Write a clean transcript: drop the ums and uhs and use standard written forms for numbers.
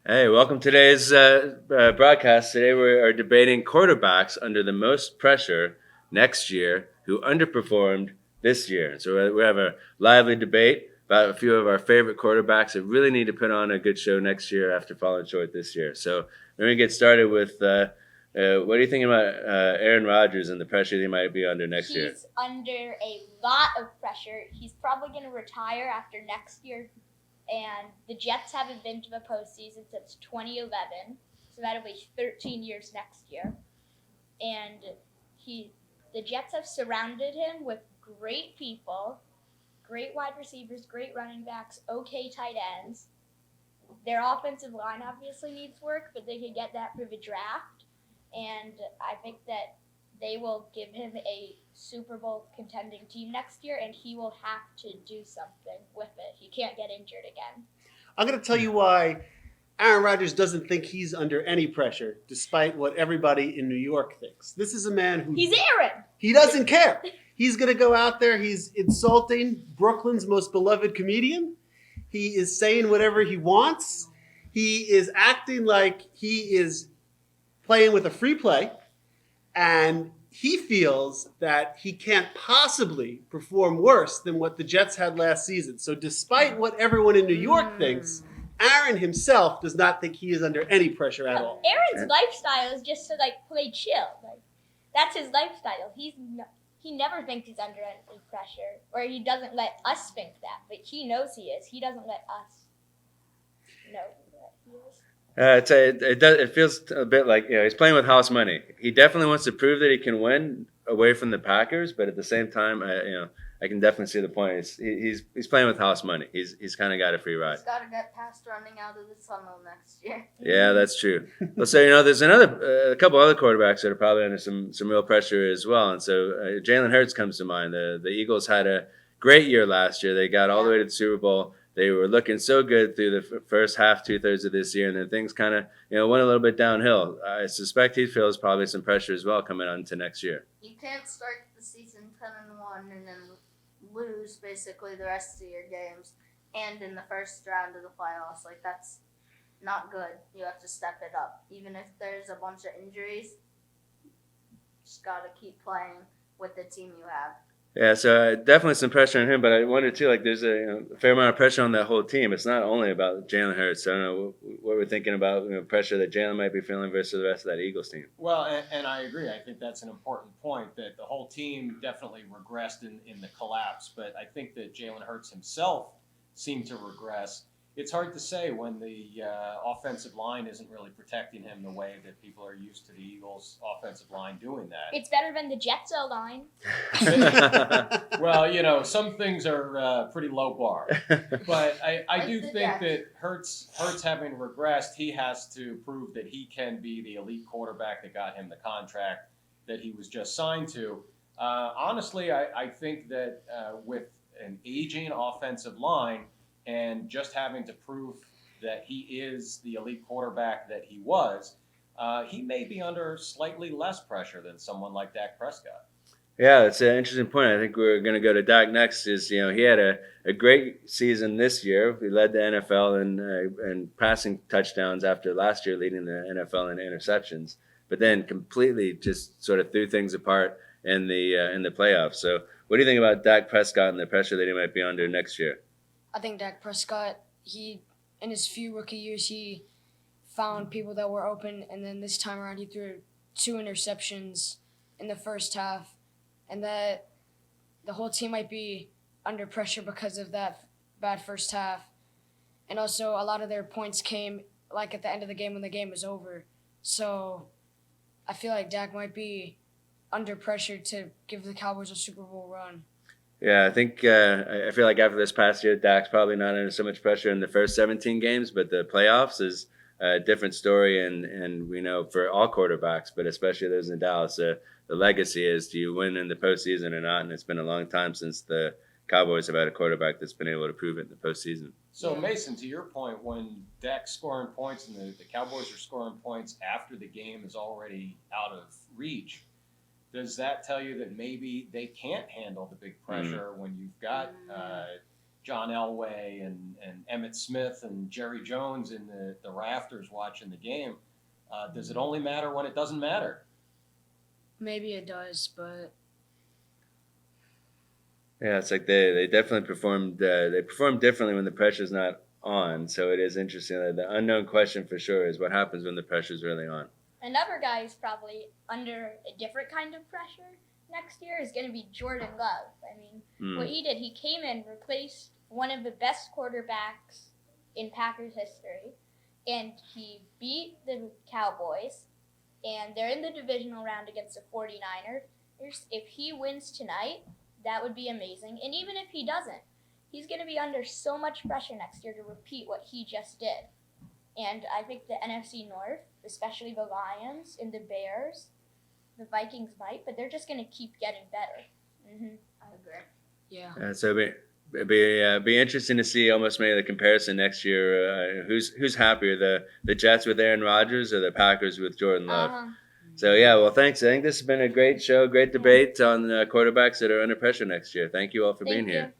Hey, welcome to today's broadcast. Today we are debating quarterbacks under the most pressure next year who underperformed this year. So we have a lively debate about a few of our favorite quarterbacks that really need to put on a good show next year after falling short this year. So we're going to get started with what do you think about Aaron Rodgers and the pressure he might be under next year? He's under a lot of pressure. He's probably going to retire after next year. And the Jets haven't been to the postseason since 2011, so that'll be 13 years next year. And the Jets have surrounded him with great people, great wide receivers, great running backs, okay tight ends. Their offensive line obviously needs work, but they can get that through the draft. And I think that they will give him a Super Bowl contending team next year, and he will have to do something with it. He can't get injured again. I'm going to tell you why Aaron Rodgers doesn't think he's under any pressure, despite what everybody in New York thinks. This is a man who... He's Aaron! He doesn't care. He's going to go out there. He's insulting Brooklyn's most beloved comedian. He is saying whatever he wants. He is acting like he is playing with a free play. And he feels that he can't possibly perform worse than what the Jets had last season. So despite what everyone in New York thinks, Aaron himself does not think he is under any pressure at all. Aaron's lifestyle is just to play chill. That's his lifestyle. He never thinks he's under any pressure, or he doesn't let us think that. But he knows he is. He doesn't let us know that he is. It feels a bit like he's playing with house money. He definitely wants to prove that he can win away from the Packers, but at the same time, I can definitely see the point. He's playing with house money. He's kind of got a free ride. He's got to get past running out of the tunnel next year. Yeah, that's true. Well, so there's a couple other quarterbacks that are probably under some real pressure as well, and so Jalen Hurts comes to mind. The Eagles had a great year last year. They got all the way to the Super Bowl. They were looking so good through the first half, 2/3 of this year, and then things kind of went a little bit downhill. I suspect he feels probably some pressure as well coming on to next year. You can't start the season 10-1 and then lose basically the rest of your games, and in the first round of the playoffs. That's not good. You have to step it up, even if there's a bunch of injuries. Just gotta keep playing with the team you have. Yeah, so definitely some pressure on him, but I wonder too, there's a fair amount of pressure on that whole team. It's not only about Jalen Hurts. I don't know what we're thinking about pressure that Jalen might be feeling versus the rest of that Eagles team. Well, and I agree. I think that's an important point, that the whole team definitely regressed in the collapse, but I think that Jalen Hurts himself seemed to regress. It's hard to say when the offensive line isn't really protecting him the way that people are used to the Eagles' offensive line doing that. It's better than the Jets' O-line. Well, some things are pretty low bar. But I do think that Hurts having regressed, he has to prove that he can be the elite quarterback that got him the contract that he was just signed to. Honestly, I think that with an aging offensive line, and just having to prove that he is the elite quarterback that he was, he may be under slightly less pressure than someone like Dak Prescott. Yeah, that's an interesting point. I think we're going to go to Dak next. He had a great season this year. He led the NFL in passing touchdowns after last year leading the NFL in interceptions, but then completely just sort of threw things apart in the playoffs. So what do you think about Dak Prescott and the pressure that he might be under next year? I think Dak Prescott, in his few rookie years, he found people that were open, and then this time around he threw 2 interceptions in the first half, and that the whole team might be under pressure because of that bad first half. And also a lot of their points came at the end of the game when the game was over. So I feel like Dak might be under pressure to give the Cowboys a Super Bowl run. Yeah, I think I feel like after this past year, Dak's probably not under so much pressure in the first 17 games, but the playoffs is a different story, and we know for all quarterbacks, but especially those in Dallas, the legacy is, do you win in the postseason or not? And it's been a long time since the Cowboys have had a quarterback that's been able to prove it in the postseason. So, Mason, to your point, when Dak's scoring points and the Cowboys are scoring points after the game is already out of reach, does that tell you that maybe they can't handle the big pressure when you've got John Elway and Emmett Smith and Jerry Jones in the rafters watching the game. Does it only matter when it doesn't matter? Maybe it does, but Yeah, it's like they definitely performed. They perform differently when the pressure's not on. So it is interesting. The unknown question for sure is what happens when the pressure's really on. Another guy who's probably under a different kind of pressure next year is going to be Jordan Love. I mean, what he did, he came in, replaced one of the best quarterbacks in Packers history, and he beat the Cowboys, and they're in the divisional round against the 49ers. If he wins tonight, that would be amazing. And even if he doesn't, he's going to be under so much pressure next year to repeat what he just did. And I think the NFC North, especially the Lions and the Bears, the Vikings might, but they're just going to keep getting better. I agree. yeah. So be interesting to see almost maybe the comparison next year. Who's happier, the Jets with Aaron Rodgers or the Packers with Jordan Love? So yeah, well, thanks. I think this has been a great show, great debate on quarterbacks that are under pressure next year. Thank you all for being here.